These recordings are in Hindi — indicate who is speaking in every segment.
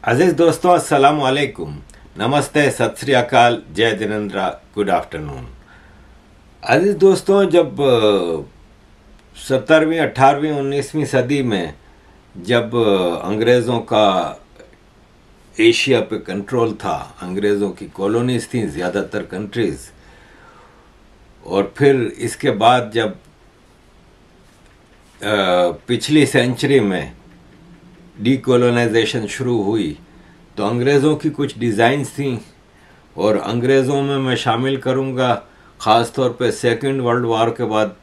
Speaker 1: अजीज दोस्तों, अस्सलाम वालेकुम, नमस्ते, सत श्री अकाल, जय जिनेंद्र, गुड आफ्टरनून। अजीज दोस्तों, जब 17वीं 18वीं 19वीं सदी में जब अंग्रेज़ों का एशिया पे कंट्रोल था, अंग्रेज़ों की कॉलोनीज थी ज़्यादातर कंट्रीज़, और फिर इसके बाद जब पिछली सेंचुरी में डीकोलोनाइजेशन शुरू हुई तो अंग्रेज़ों की कुछ डिज़ाइंस थी, और अंग्रेज़ों में मैं शामिल करूँगा ख़ास तौर पे सेकेंड वर्ल्ड वॉर के बाद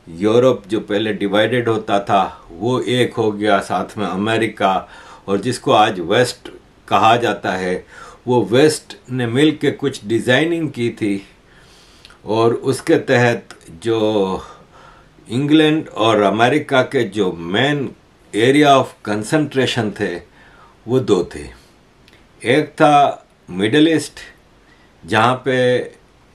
Speaker 1: यूरोप जो पहले डिवाइडेड होता था वो एक हो गया, साथ में अमेरिका, और जिसको आज वेस्ट कहा जाता है, वो वेस्ट ने मिल के कुछ डिज़ाइनिंग की थी। और उसके तहत जो इंग्लैंड और अमेरिका के जो मेन एरिया ऑफ कंसंट्रेशन थे वो दो थे। एक था मिडल ईस्ट, जहाँ पे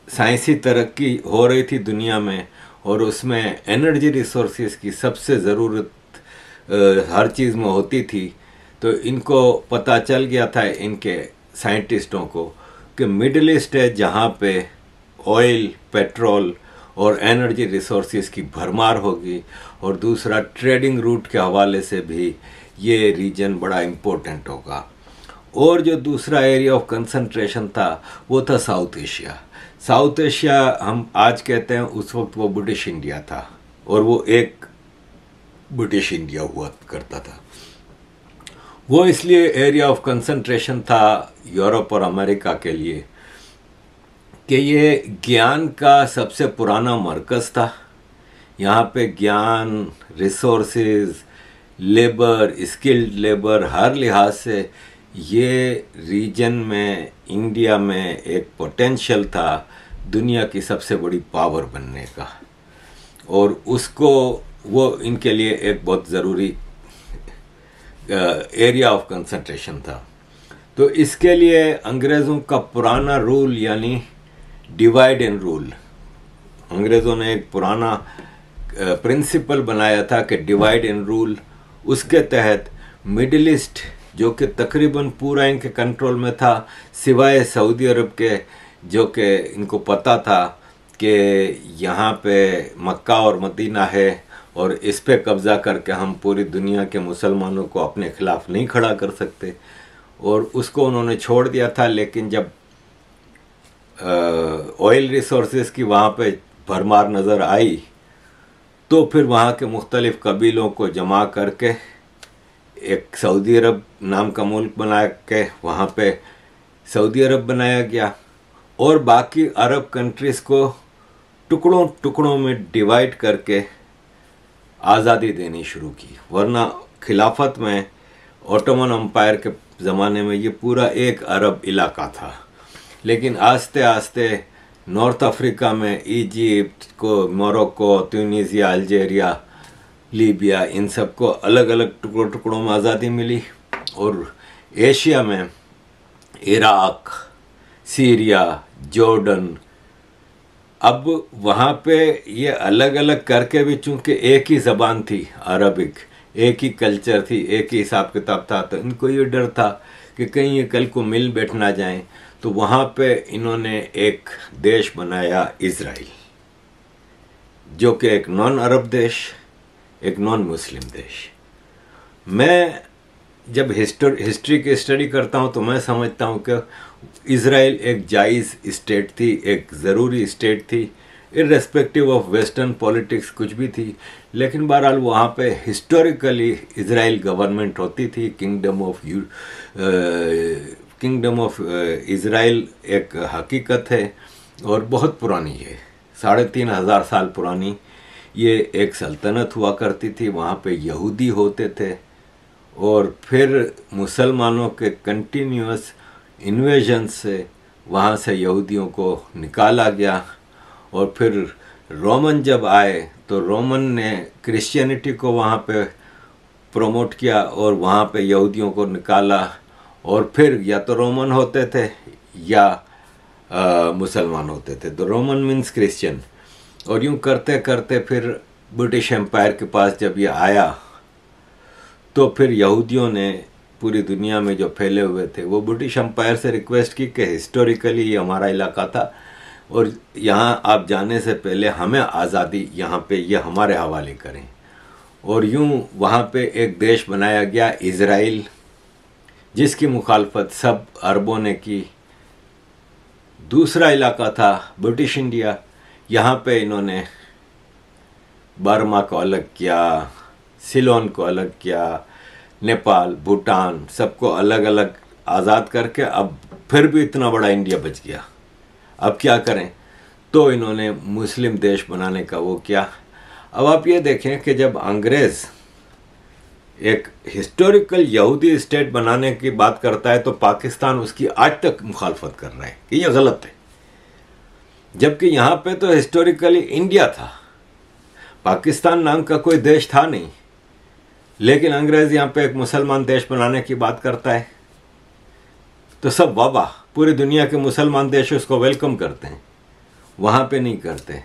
Speaker 1: साइंसी तरक्की हो रही थी दुनिया में, और उसमें एनर्जी रिसोर्सेज की सबसे ज़रूरत हर चीज़ में होती थी। तो इनको पता चल गया था, इनके साइंटिस्टों को, कि मिडल ईस्ट है जहाँ पे ऑयल, पेट्रोल और एनर्जी रिसोर्सेज की भरमार होगी, और दूसरा ट्रेडिंग रूट के हवाले से भी ये रीजन बड़ा इम्पोर्टेंट होगा। और जो दूसरा एरिया ऑफ कंसंट्रेशन था वो था साउथ एशिया। साउथ एशिया हम आज कहते हैं, उस वक्त वो ब्रिटिश इंडिया था, और वो एक ब्रिटिश इंडिया हुआ करता था। वो इसलिए एरिया ऑफ कंसंट्रेशन था यूरोप और अमेरिका के लिए कि ये ज्ञान का सबसे पुराना मरकज़ था। यहाँ पे ज्ञान, रिसोर्सेज, लेबर, स्किल्ड लेबर, हर लिहाज से ये रीजन में, इंडिया में एक पोटेंशियल था दुनिया की सबसे बड़ी पावर बनने का, और उसको वो इनके लिए एक बहुत ज़रूरी एरिया ऑफ कंसंट्रेशन था। तो इसके लिए अंग्रेज़ों का पुराना रूल यानी डिवाइड एंड रूल, अंग्रेज़ों ने एक पुराना प्रिंसिपल बनाया था कि डिवाइड एंड रूल। उसके तहत मिडिल ईस्ट, जो कि तकरीबन पूरा इनके कंट्रोल में था सिवाय सऊदी अरब के, जो कि इनको पता था कि यहाँ पे मक्का और मदीना है और इस पे कब्ज़ा करके हम पूरी दुनिया के मुसलमानों को अपने खिलाफ नहीं खड़ा कर सकते, और उसको उन्होंने छोड़ दिया था। लेकिन जब ऑयल रिसोर्सेज की वहाँ पे भरमार नज़र आई तो फिर वहाँ के मुख्तलिफ़ कबीलों को जमा करके एक सऊदी अरब नाम का मुल्क बना के वहाँ पे सऊदी अरब बनाया गया, और बाकी अरब कंट्रीज़ को टुकड़ों टुकड़ों में डिवाइड करके आज़ादी देनी शुरू की। वरना खिलाफत में ओटोमन एम्पायर के ज़माने में ये पूरा एक अरब इलाका था, लेकिन आस्ते आस्ते नॉर्थ अफ्रीका में इजिप्ट को, मोरक्को, ट्यूनीसिया, अल्जीरिया, लीबिया, इन सब को अलग अलग टुकड़ों टुकड़ों में आज़ादी मिली। और एशिया में इराक, सीरिया, जॉर्डन, अब वहाँ पे ये अलग अलग करके भी चूँकि एक ही ज़बान थी अरबिक, एक ही कल्चर थी, एक ही हिसाब किताब था, तो इनको ये डर था कि कहीं ये कल को मिल बैठ ना जाएं। तो वहाँ पे इन्होंने एक देश बनाया इज़राइल, जो कि एक नॉन अरब देश, एक नॉन मुस्लिम देश। मैं जब हिस्ट्री की स्टडी करता हूँ तो मैं समझता हूँ कि इज़राइल एक जायज़ स्टेट थी, एक ज़रूरी स्टेट थी, इर्रेस्पेक्टिव ऑफ वेस्टर्न पॉलिटिक्स कुछ भी थी। लेकिन बहरहाल वहाँ पे हिस्टोरिकली इज़राइल गवर्नमेंट होती थी। किंगडम ऑफ इज़राइल एक हकीकत है और बहुत पुरानी है, 3500 साल पुरानी ये एक सल्तनत हुआ करती थी। वहाँ पे यहूदी होते थे, और फिर मुसलमानों के कंटिन्यूअस इन्वेजन से वहाँ से यहूदियों को निकाला गया, और फिर रोमन जब आए तो रोमन ने क्रिश्चियनिटी को वहाँ पे प्रमोट किया और वहाँ पे यहूदियों को निकाला, और फिर या तो रोमन होते थे या मुसलमान होते थे, तो रोमन मीन्स क्रिश्चियन। और यूँ करते करते फिर ब्रिटिश एम्पायर के पास जब ये आया तो फिर यहूदियों ने पूरी दुनिया में जो फैले हुए थे, वो ब्रिटिश एम्पायर से रिक्वेस्ट की कि हिस्टोरिकली ये हमारा इलाका था और यहाँ आप जाने से पहले हमें आज़ादी यहाँ पे ये हमारे हवाले करें। और यूं वहाँ पे एक देश बनाया गया इज़राइल, जिसकी मुखालफत सब अरबों ने की। दूसरा इलाका था ब्रिटिश इंडिया, यहाँ पे इन्होंने बर्मा को अलग किया, सिलोन को अलग किया, नेपाल, भूटान, सबको अलग अलग आज़ाद करके अब फिर भी इतना बड़ा इंडिया बच गया। अब क्या करें, तो इन्होंने मुस्लिम देश बनाने का वो किया। अब आप ये देखें कि जब अंग्रेज़ एक हिस्टोरिकल यहूदी स्टेट बनाने की बात करता है तो पाकिस्तान उसकी आज तक मुखालफत कर रहा है कि ये गलत है, जबकि यहाँ पे तो हिस्टोरिकली इंडिया था, पाकिस्तान नाम का कोई देश था नहीं, लेकिन अंग्रेज़ यहाँ पे एक मुसलमान देश बनाने की बात करता है तो सब वाह, पूरी दुनिया के मुसलमान देश उसको वेलकम करते हैं, वहाँ पे नहीं करते।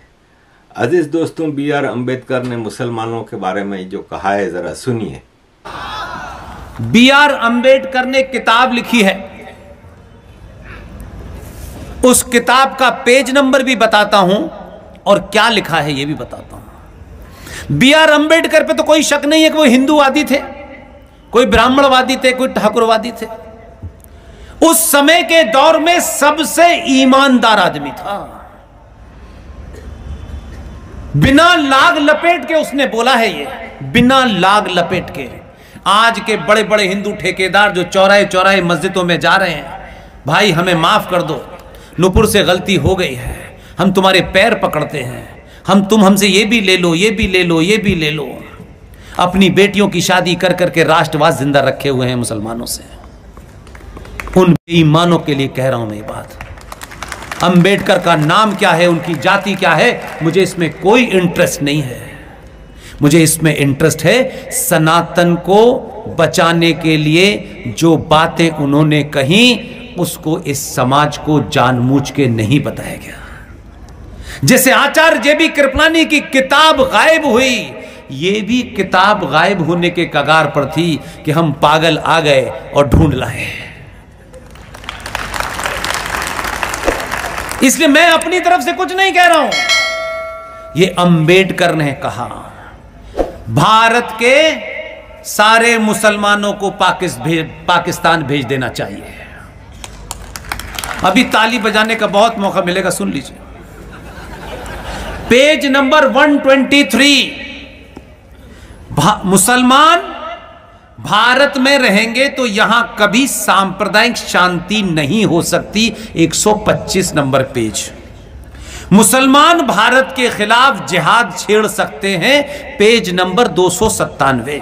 Speaker 1: अजीज दोस्तों, B.R. अम्बेडकर ने मुसलमानों के बारे में जो कहा है ज़रा सुनिए।
Speaker 2: B.R. अम्बेडकर ने किताब लिखी है, उस किताब का पेज नंबर भी बताता हूं और क्या लिखा है यह भी बताता हूं। B.R. अम्बेडकर पे तो कोई शक नहीं है कि वो हिंदूवादी थे, कोई ब्राह्मणवादी थे, कोई ठाकुरवादी थे। उस समय के दौर में सबसे ईमानदार आदमी था। बिना लाग लपेट के उसने बोला है, ये बिना लाग लपेट के। आज के बड़े बड़े हिंदू ठेकेदार जो चौराहे चौराहे मस्जिदों में जा रहे हैं, भाई हमें माफ कर दो, नुपुर से गलती हो गई है, हम तुम्हारे पैर पकड़ते हैं, तुम हमसे ये भी ले लो, ये भी ले लो, ये भी ले लो। अपनी बेटियों की शादी कर करके राष्ट्रवाद जिंदा रखे हुए हैं मुसलमानों से। उन बेईमानों के लिए कह रहा हूं मैं ये बात। अंबेडकर का नाम क्या है, उनकी जाति क्या है, मुझे इसमें कोई इंटरेस्ट नहीं है। मुझे इसमें इंटरेस्ट है सनातन को बचाने के लिए जो बातें उन्होंने कही उसको इस समाज को जानबूझ के नहीं बताया गया। जैसे आचार्य जे.बी. कृपलानी की किताब गायब हुई, ये भी किताब गायब होने के कगार पर थी कि हम पागल आ गए और ढूंढ लाए। इसलिए मैं अपनी तरफ से कुछ नहीं कह रहा हूं, ये अंबेडकर ने कहा। भारत के सारे मुसलमानों को पाकिस्तान भेज देना चाहिए। अभी ताली बजाने का बहुत मौका मिलेगा, सुन लीजिए। पेज नंबर 123, मुसलमान भारत में रहेंगे तो यहां कभी सांप्रदायिक शांति नहीं हो सकती। 125 नंबर पेज। मुसलमान भारत के खिलाफ जिहाद छेड़ सकते हैं, पेज नंबर 297।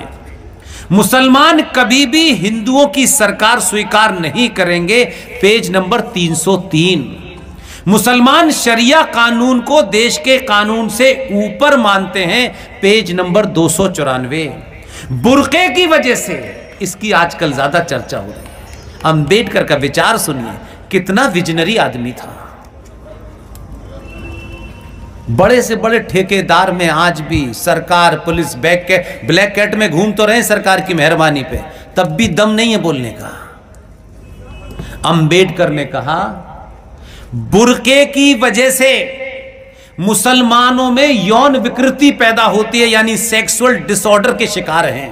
Speaker 2: मुसलमान कभी भी हिंदुओं की सरकार स्वीकार नहीं करेंगे, पेज नंबर 303। मुसलमान शरिया कानून को देश के कानून से ऊपर मानते हैं, पेज नंबर 294। बुर्के की वजह से इसकी आजकल ज्यादा चर्चा हो रही है। अंबेडकर का विचार सुनिए, कितना विजनरी आदमी था। बड़े से बड़े ठेकेदार में आज भी सरकार, पुलिस ब्लैक कैट में घूम तो रहे सरकार की मेहरबानी पे, तब भी दम नहीं है बोलने का। अंबेडकर ने कहा बुर्के की वजह से मुसलमानों में यौन विकृति पैदा होती है, यानी सेक्सुअल डिसऑर्डर के शिकार हैं,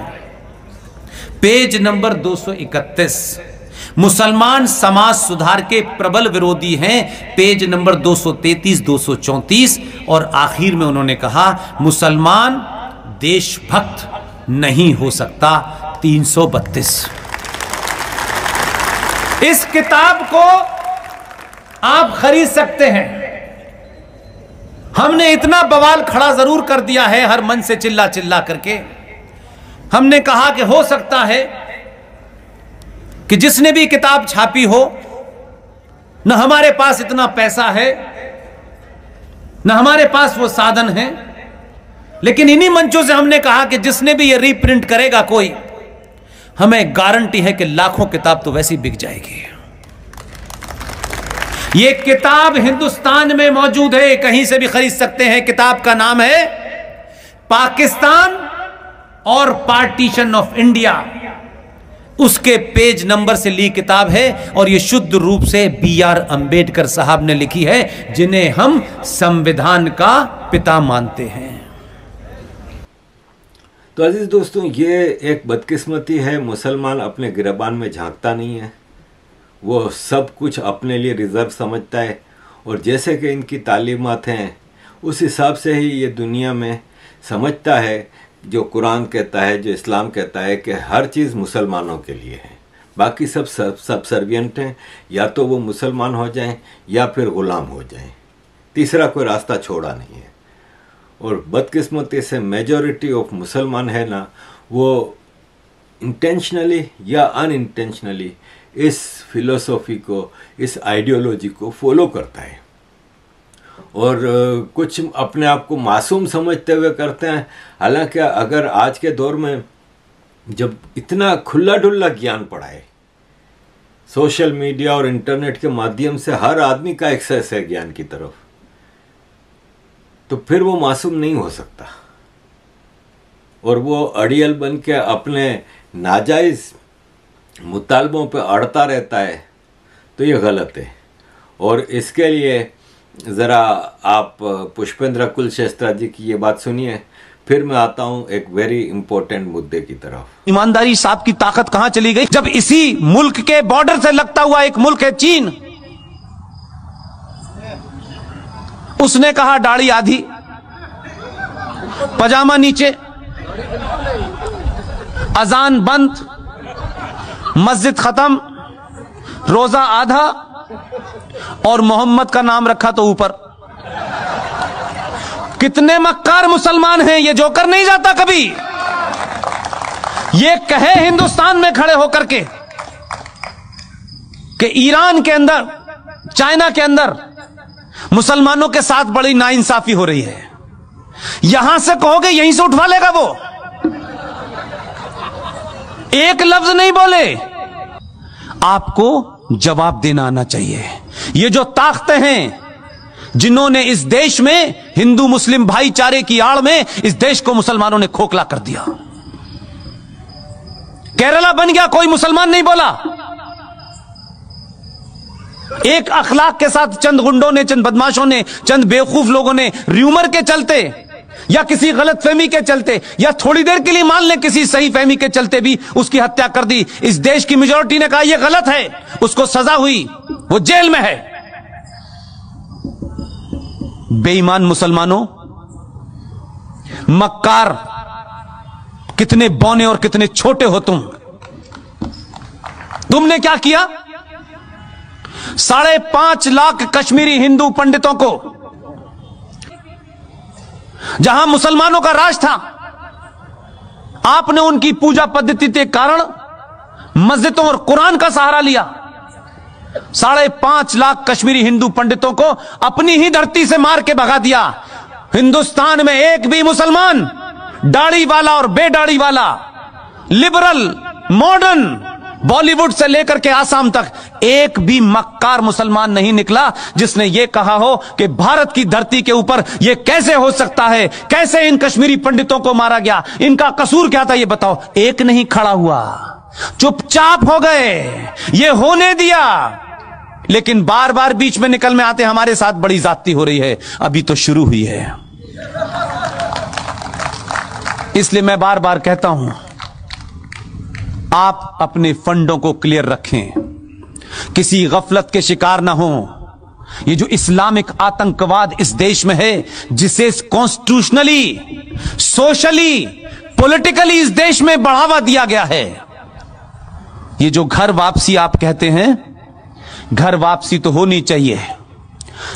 Speaker 2: पेज नंबर 231। मुसलमान समाज सुधार के प्रबल विरोधी हैं, पेज नंबर 233, 234। और आखिर में उन्होंने कहा मुसलमान देशभक्त नहीं हो सकता, 332। इस किताब को आप खरीद सकते हैं। हमने इतना बवाल खड़ा जरूर कर दिया है हर मंच से चिल्ला चिल्ला करके। हमने कहा कि हो सकता है कि जिसने भी किताब छापी हो, न हमारे पास इतना पैसा है, न हमारे पास वो साधन है, लेकिन इन्हीं मंचों से हमने कहा कि जिसने भी ये रीप्रिंट करेगा कोई, हमें गारंटी है कि लाखों किताब तो वैसे ही बिक जाएगी। ये किताब हिंदुस्तान में मौजूद है, कहीं से भी खरीद सकते हैं। किताब का नाम है पाकिस्तान और पार्टीशन ऑफ इंडिया। उसके पेज नंबर से ली किताब है और ये शुद्ध रूप से B.R. अंबेडकर साहब ने लिखी है, जिन्हें हम संविधान का पिता मानते हैं।
Speaker 1: तो अजीज दोस्तों, ये एक बदकिस्मती है, मुसलमान अपने गिरबान में झांकता नहीं है। वो सब कुछ अपने लिए रिजर्व समझता है और जैसे कि इनकी तालीमात हैं उस हिसाब से ही ये दुनिया में समझता है। जो कुरान कहता है, जो इस्लाम कहता है कि हर चीज़ मुसलमानों के लिए है, बाकी सब सर्वियंट हैं। या तो वो मुसलमान हो जाएं या फिर ग़ुलाम हो जाएं, तीसरा कोई रास्ता छोड़ा नहीं है। और बदकिस्मती से मेजॉरिटी ऑफ मुसलमान है ना, वो इंटेंशनली या अनइंटेंशनली इस फिलोसॉफी को, इस आइडियोलॉजी को फॉलो करता है और कुछ अपने आप को मासूम समझते हुए करते हैं। हालांकि अगर आज के दौर में जब इतना खुला डुल्ला ज्ञान पड़ा है, सोशल मीडिया और इंटरनेट के माध्यम से हर आदमी का एक्सेस है ज्ञान की तरफ, तो फिर वो मासूम नहीं हो सकता और वो अड़ियल बन के अपने नाजायज़ मुतालबों पे अड़ता रहता है, तो ये गलत है। और इसके लिए ज़रा आप पुष्पेंद्र कुलशेस्त्रा जी की ये बात सुनिए, फिर मैं आता हूं एक वेरी इंपॉर्टेंट मुद्दे की तरफ।
Speaker 2: ईमानदारी साहब की ताकत कहां चली गई, जब इसी मुल्क के बॉर्डर से लगता हुआ एक मुल्क है चीन, उसने कहा दाढ़ी आधी पजामा नीचे, अजान बंद, मस्जिद खत्म, रोजा आधा और मोहम्मद का नाम रखा तो ऊपर। कितने मक्कार मुसलमान हैं, ये जोकर नहीं जाता कभी। ये कहे हिंदुस्तान में खड़े होकर के कि ईरान के अंदर, चाइना के अंदर मुसलमानों के साथ बड़ी नाइंसाफी हो रही है, यहां से कहोगे यहीं से उठवा लेगा वो। एक लफ्ज नहीं बोले। आपको जवाब देना आना चाहिए। ये जो ताकतें हैं जिन्होंने इस देश में हिंदू मुस्लिम भाईचारे की आड़ में इस देश को मुसलमानों ने खोखला कर दिया। केरला बन गया, कोई मुसलमान नहीं बोला। एक अखलाक के साथ चंद गुंडों ने, चंद बदमाशों ने, चंद बेवकूफ लोगों ने र्यूमर के चलते या किसी गलत फहमी के चलते या थोड़ी देर के लिए मान ले किसी सही फहमी के चलते भी उसकी हत्या कर दी। इस देश की मेजॉरिटी ने कहा यह गलत है, उसको सजा हुई, वो जेल में है। बेईमान मुसलमानों, मक्कार, कितने बौने और कितने छोटे हो तुमने क्या किया? 5.5 लाख कश्मीरी हिंदू पंडितों को, जहां मुसलमानों का राज था, आपने उनकी पूजा पद्धति के कारण मस्जिदों और कुरान का सहारा लिया। 5.5 लाख कश्मीरी हिंदू पंडितों को अपनी ही धरती से मार के भगा दिया। हिंदुस्तान में एक भी मुसलमान, दाढ़ी वाला और बेदाढ़ी वाला, लिबरल, मॉडर्न, बॉलीवुड से लेकर के आसाम तक एक भी मक्कार मुसलमान नहीं निकला जिसने यह कहा हो कि भारत की धरती के ऊपर यह कैसे हो सकता है, कैसे इन कश्मीरी पंडितों को मारा गया, इनका कसूर क्या था ये बताओ। एक नहीं खड़ा हुआ, चुपचाप हो गए, ये होने दिया। लेकिन बार बार बीच में निकल में आते हमारे साथ बड़ी ज्यादती हो रही है, अभी तो शुरू हुई है। इसलिए मैं बार बार कहता हूं, आप अपने फंडों को क्लियर रखें, किसी गफलत के शिकार ना हो। ये जो इस्लामिक आतंकवाद इस देश में है, जिसे कॉन्स्टिट्यूशनली, सोशली, पॉलिटिकली इस देश में बढ़ावा दिया गया है, ये जो घर वापसी आप कहते हैं, घर वापसी तो होनी चाहिए,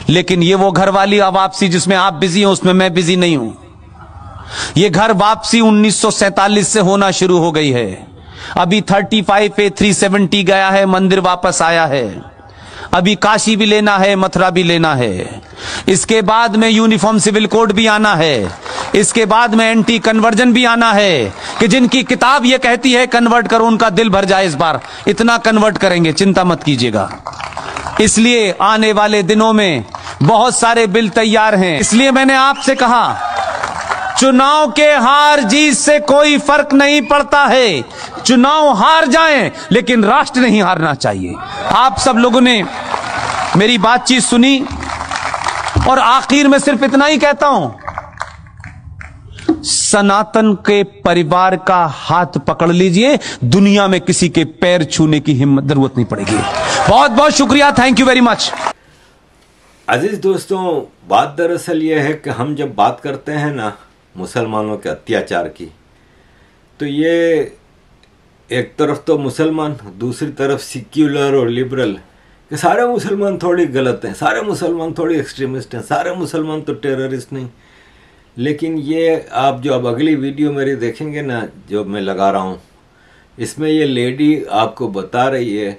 Speaker 2: लेकिन ये वो घर वाली वापसी जिसमें आप बिजी हो उसमें मैं बिजी नहीं हूं। ये घर वापसी 1947 से होना शुरू हो गई है। अभी 35A 370 गया है, मंदिर वापस आया है। अभी काशी भी लेना है, मथुरा भी लेना है। इसके बाद में यूनिफॉर्म सिविल कोड भी आना है। इसके बाद में एंटी कन्वर्जन भी आना है कि जिनकी किताब ये कहती है कन्वर्ट करो, उनका दिल भर जाए। इस बार इतना कन्वर्ट करेंगे, चिंता मत कीजिएगा। इसलिए आने वाले दिनों में बहुत सारे बिल तैयार हैं। इसलिए मैंने आपसे कहा चुनाव के हार जीत से कोई फर्क नहीं पड़ता है। चुनाव हार जाएं, लेकिन राष्ट्र नहीं हारना चाहिए। आप सब लोगों ने मेरी बातचीत सुनी और आखिर में सिर्फ इतना ही कहता हूं, सनातन के परिवार का हाथ पकड़ लीजिए, दुनिया में किसी के पैर छूने की हिम्मत जरूरत नहीं पड़ेगी। बहुत बहुत शुक्रिया, थैंक यू वेरी मच।
Speaker 1: अजीज दोस्तों, बात दरअसल यह है कि हम जब बात करते हैं ना मुसलमानों के अत्याचार की, तो ये एक तरफ तो मुसलमान, दूसरी तरफ सिक्युलर और लिबरल कि सारे मुसलमान थोड़ी गलत हैं, सारे मुसलमान थोड़ी एक्सट्रीमिस्ट हैं, सारे मुसलमान तो टेररिस्ट नहीं। लेकिन ये आप जो अब अगली वीडियो मेरी देखेंगे ना, जो मैं लगा रहा हूँ, इसमें ये लेडी आपको बता रही है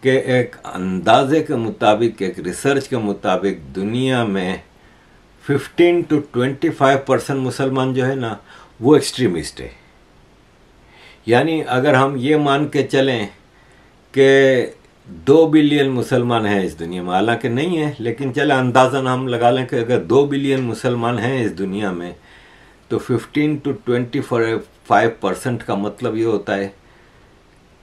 Speaker 1: कि एक अंदाजे के मुताबिक, एक रिसर्च के मुताबिक दुनिया में 15 to 25% मुसलमान जो है ना वो एक्सट्रीमिस्ट है। यानी अगर हम ये मान के चलें कि 2 बिलियन मुसलमान हैं इस दुनिया में, हालांकि नहीं है, लेकिन चले अंदाज़न हम लगा लें कि अगर 2 बिलियन मुसलमान हैं इस दुनिया में, तो 15 to 25% का मतलब ये होता है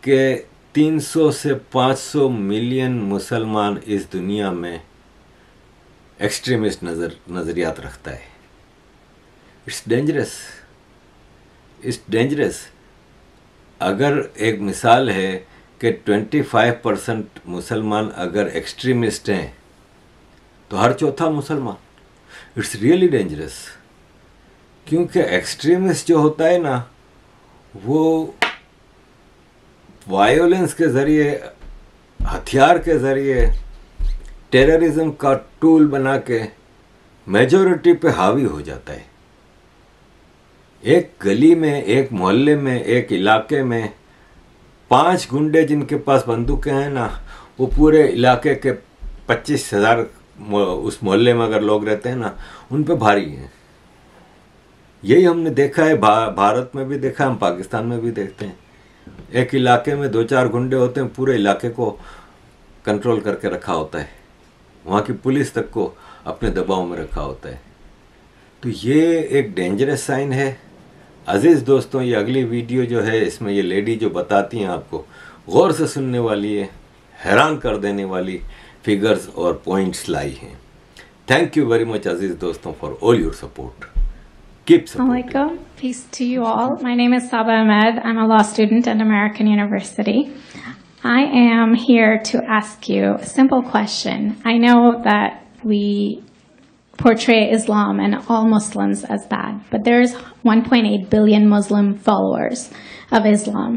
Speaker 1: कि 300 से 500 मिलियन मुसलमान इस दुनिया में एक्सट्रीमिस्ट नज़रियात रखता है। It's dangerous. अगर एक मिसाल है कि 25% मुसलमान अगर एक्सट्रीमिस्ट हैं तो हर चौथा मुसलमान, इट्स रियली डेंजरस। क्योंकि एक्सट्रीमिस्ट जो होता है ना वो वायोलेंस के ज़रिए, हथियार के ज़रिए, टेररिज्म का टूल बना के मेजॉरिटी पे हावी हो जाता है। एक गली में, एक मोहल्ले में, एक इलाके में 5 गुंडे जिनके पास बंदूकें हैं ना, वो पूरे इलाके के 25,000 उस मोहल्ले में अगर लोग रहते हैं ना, उन पे भारी हैं। यही हमने देखा है, भारत में भी देखा, हम पाकिस्तान में भी देखते हैं। एक इलाके में 2-4 गुंडे होते हैं, पूरे इलाके को कंट्रोल करके रखा होता है, वहाँ की पुलिस तक को अपने दबाव में रखा होता है। तो ये एक डेंजरस साइन है। अजीज़ दोस्तों, ये अगली वीडियो जो है, इसमें ये लेडी जो बताती हैं आपको, गौर से सुनने वाली है, हैरान कर देने वाली फिगर्स और पॉइंट्स लाई हैं। थैंक यू वेरी मच अजीज़ दोस्तों for all your support. Keep supporting.
Speaker 3: Alaikum. Peace to you all. My name is Saba Ahmed. I'm a law student at American University. I am here to ask you a simple question. I know that we portray Islam and all Muslims as bad, but there's 1.8 billion Muslim followers of Islam.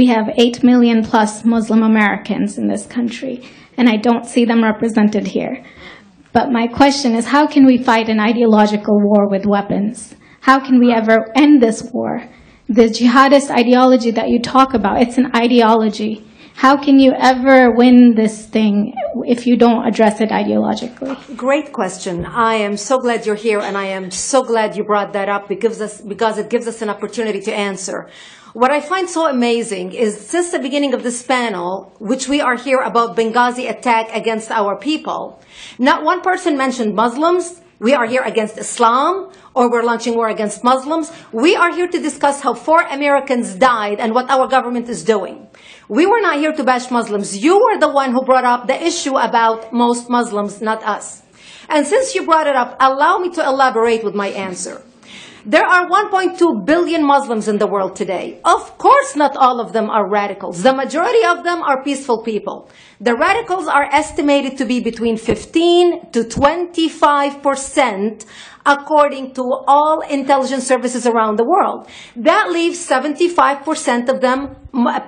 Speaker 3: We have 8 million plus Muslim Americans in this country, and I don't see them represented here. But my question is, how can we fight an ideological war with weapons? How can we ever end this war? The jihadist ideology that you talk about, it's an ideology. How can you ever win this thing if you don't address it ideologically?
Speaker 4: Great question. I am so glad you're here, and I am so glad you brought that up because it gives us an opportunity to answer. What I find so amazing is since the beginning of this panel, which we are here about Benghazi attack against our people, not one person mentioned Muslims. We are here against Islam, or we're launching war against Muslims. We are here to discuss how 4 Americans died and what our government is doing. We were not here to bash Muslims. You were the one who brought up the issue about most Muslims, not us. And since you brought it up, allow me to elaborate with my answer. There are 1.2 billion Muslims in the world today. Of course, not all of them are radicals. The majority of them are peaceful people. The radicals are estimated to be between 15 to 25%, according to all intelligence services around the world. That leaves 75% of them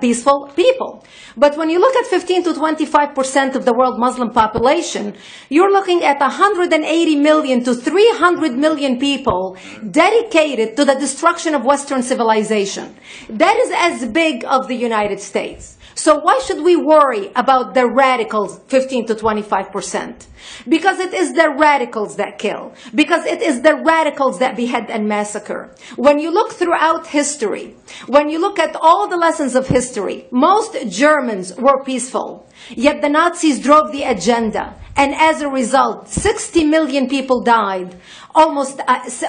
Speaker 4: peaceful people. But when you look at 15 to 25% of the world Muslim population, you're looking at 180 million to 300 million people dedicated to the destruction of Western civilization. That is as big of the United States. So why should we worry about the radicals, 15 to 25%? Because it is the radicals that kill. Because it is the radicals that behead and massacre. When you look throughout history, when you look at all the lessons of history, most Germans were peaceful. Yet the Nazis drove the agenda. And as a result, 60 million people died. Almost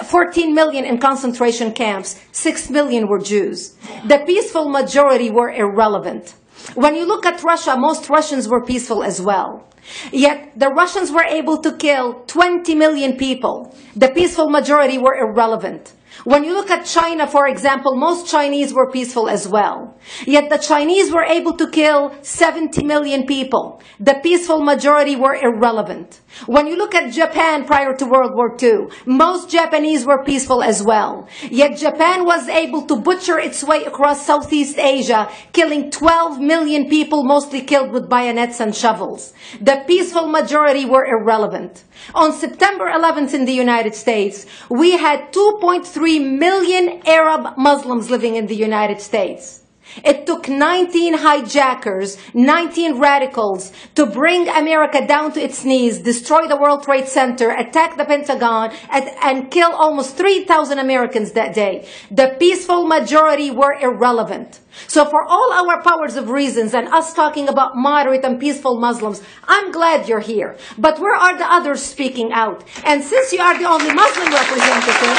Speaker 4: 14 million in concentration camps. 6 million were Jews. The peaceful majority were irrelevant. When you look at Russia, most Russians were peaceful as well. Yet the Russians were able to kill 20 million people. The peaceful majority were irrelevant. When you look at China, for example, most Chinese were peaceful as well. Yet the Chinese were able to kill 70 million people. The peaceful majority were irrelevant. When you look at Japan prior to World War II, most Japanese were peaceful as well. Yet Japan was able to butcher its way across Southeast Asia, killing 12 million people, mostly killed with bayonets and shovels. The peaceful majority were irrelevant. On September 11th in the United States, we had 2.3 million Arab Muslims living in the United States. It took 19 hijackers, 19 radicals to bring America down to its knees, destroy the World Trade Center, attack the Pentagon, and kill almost 3,000 Americans that day. The peaceful majority were irrelevant. So for all our powers of reasons and us talking about moderate and peaceful Muslims, I'm glad you're here. But where are the others speaking out? And since you are the only Muslim representative,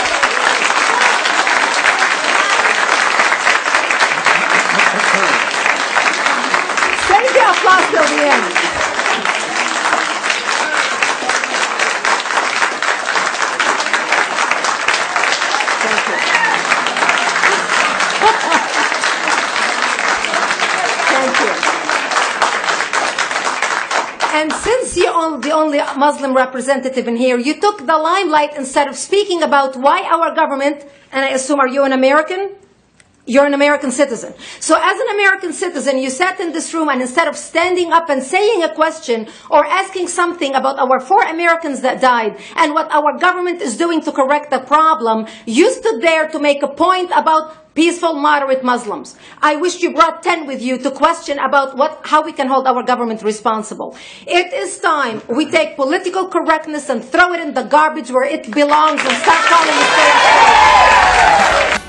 Speaker 4: save the applause till the end. Thank you. Thank you. And since you're the only Muslim representative in here, you took the limelight instead of speaking about why our government, and I assume, are you an American? You're an American citizen. So as an American citizen, you sat in this room and instead of standing up and saying a question or asking something about our 4 Americans that died and what our government is doing to correct the problem, you stood there to make a point about peaceful, moderate Muslims. I wish you brought 10 with you to question about how we can hold our government responsible. It is time we take political correctness and throw it in the garbage where it belongs and stop calling it fair.